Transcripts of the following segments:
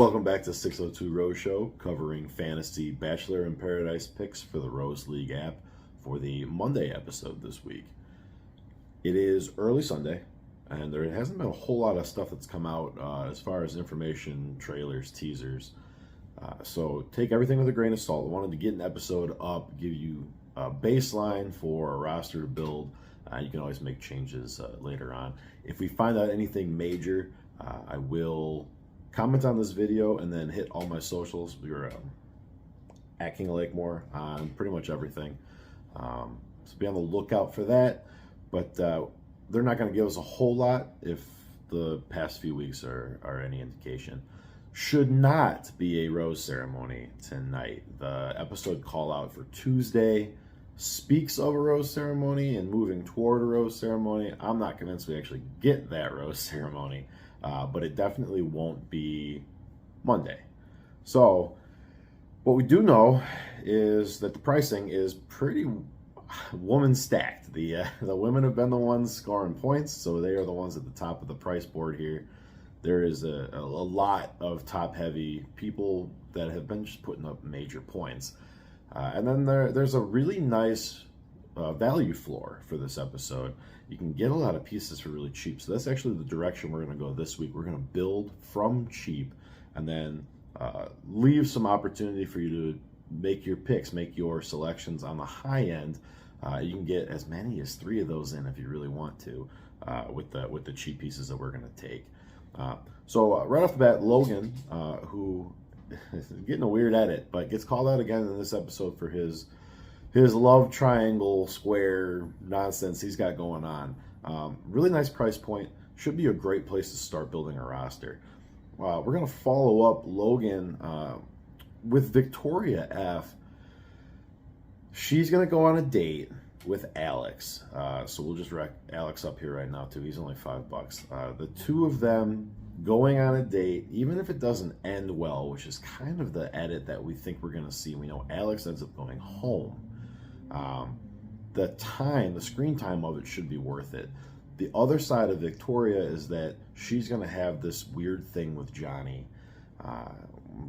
Welcome back to 602 Rose Show, covering fantasy Bachelor in Paradise picks for the Rose League app for the Monday episode this week. It is early Sunday, and there hasn't been a whole lot of stuff that's come out as far as information, trailers, teasers. So take everything with a grain of salt. I wanted to get an episode up, give you a baseline for a roster to build. You can always make changes later on. If we find out anything major, I will comment on this video and then hit all my socials. We were at King of Lakemore on pretty much everything. So be on the lookout for that. But they're not going to give us a whole lot if the past few weeks are any indication. Should not be a rose ceremony tonight. The episode call out for Tuesday speaks of a rose ceremony and moving toward a rose ceremony. I'm not convinced we actually get that rose ceremony. But it definitely won't be Monday. So what we do know is that the pricing is pretty woman stacked. The women have been the ones scoring points, so they are the ones at the top of the price board here. There is a lot of top-heavy people that have been just putting up major points. And then there's a really nice value floor for this episode. You can get a lot of pieces for really cheap. So that's actually the direction we're going to go this week. We're going to build from cheap and then leave some opportunity for you to make your picks, make your selections on the high end. You can get as many as 3 of those in if you really want to with the cheap pieces that we're going to take. So right off the bat, Logan, who is getting a weird edit, but gets called out again in this episode for his love triangle square nonsense he's got going on. Really nice price point. Should be a great place to start building a roster. We're going to follow up Logan with Victoria F. She's going to go on a date with Alex. So we'll just rack Alex up here right now too. He's only $5. The two of them going on a date, even if it doesn't end well, which is kind of the edit that we think we're going to see. We know Alex ends up going home. The screen time of it should be worth it. The other side of Victoria is that she's going to have this weird thing with Johnny.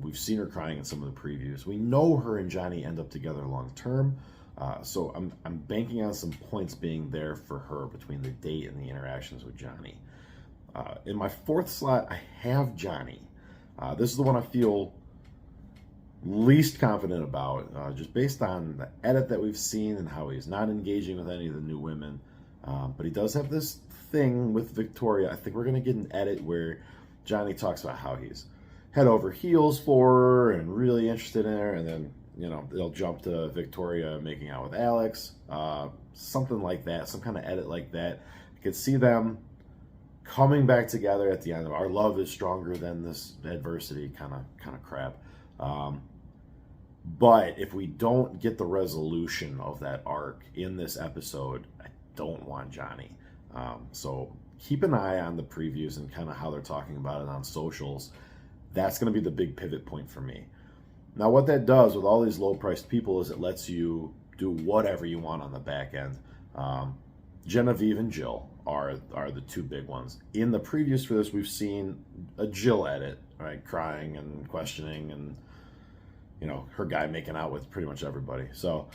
We've seen her crying in some of the previews. We know her and Johnny end up together long term. So I'm banking on some points being there for her between the date and the interactions with Johnny. In my 4th slot, I have Johnny. This is the one I feel least confident about, just based on the edit that we've seen and how he's not engaging with any of the new women. But he does have this thing with Victoria. I think we're going to get an edit where Johnny talks about how he's head over heels for her and really interested in her, and then they'll jump to Victoria making out with Alex, something like that, some kind of edit like that. I could see them coming back together at the end of our love is stronger than this adversity kind of crap. But if we don't get the resolution of that arc in this episode, I don't want Johnny. So keep an eye on the previews and kind of how they're talking about it on socials. That's going to be the big pivot point for me. Now, what that does with all these low-priced people is it lets you do whatever you want on the back end. Genevieve and Jill are the 2 big ones. In the previews for this, we've seen a Jill edit, right, crying and questioning, and her guy making out with pretty much everybody. So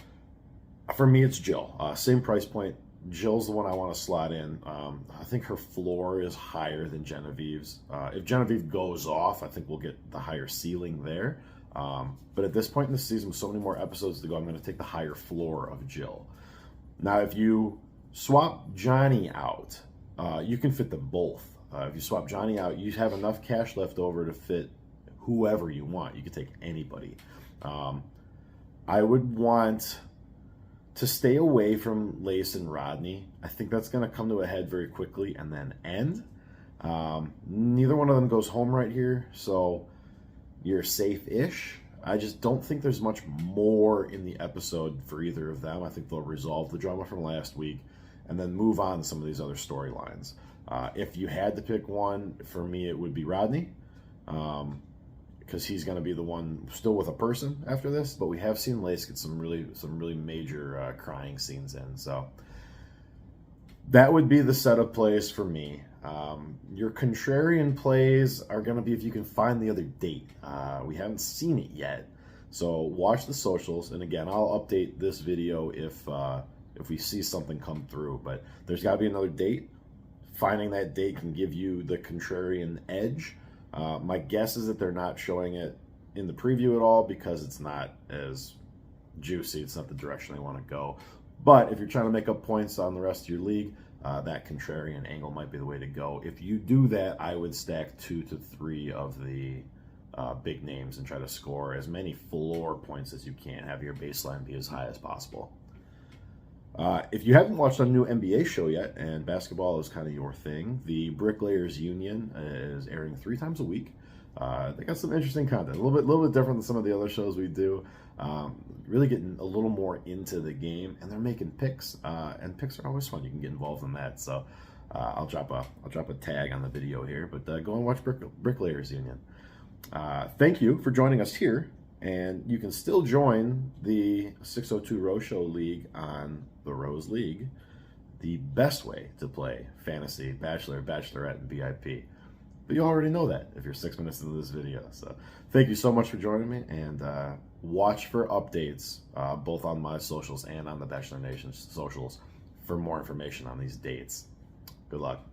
for me, it's Jill. Same price point. Jill's the one I want to slot in. I think her floor is higher than Genevieve's. If Genevieve goes off, I think we'll get the higher ceiling there. But at this point in the season, with so many more episodes to go, I'm going to take the higher floor of Jill. Now, if you swap Johnny out, you can fit them both. If you swap Johnny out, you have enough cash left over to fit whoever you want. You could take anybody. I would want to stay away from Lace and Rodney. I think that's going to come to a head very quickly and then end. Neither one of them goes home right here, so you're safe-ish. I just don't think there's much more in the episode for either of them. I think they'll resolve the drama from last week and then move on to some of these other storylines. If you had to pick one, for me it would be Rodney, because he's going to be the one still with a person after this. But we have seen Lace get some really major crying scenes in. So that would be the setup plays for me. Your contrarian plays are going to be if you can find the other date. We haven't seen it yet, so watch the socials. And again, I'll update this video if we see something come through. But there's got to be another date. Finding that date can give you the contrarian edge. My guess is that they're not showing it in the preview at all because it's not as juicy. It's not the direction they want to go. But if you're trying to make up points on the rest of your league, that contrarian angle might be the way to go. If you do that, I would stack 2 to 3 of the big names and try to score as many floor points as you can. Have your baseline be as high as possible. If you haven't watched a new NBA show yet, and basketball is kind of your thing, the Bricklayers Union is airing 3 times a week. They got some interesting content, a little bit different than some of the other shows we do. Really getting a little more into the game, and they're making picks, and picks are always fun. You can get involved in that. So I'll drop a tag on the video here, but go and watch Bricklayers Union. Thank you for joining us here, and you can still join the 602 Rose Show League on the Rose League, the best way to play fantasy, Bachelor, Bachelorette, and BIP. But you already know that if you're 6 minutes into this video. So thank you so much for joining me, and watch for updates both on my socials and on the Bachelor Nation socials for more information on these dates. Good luck.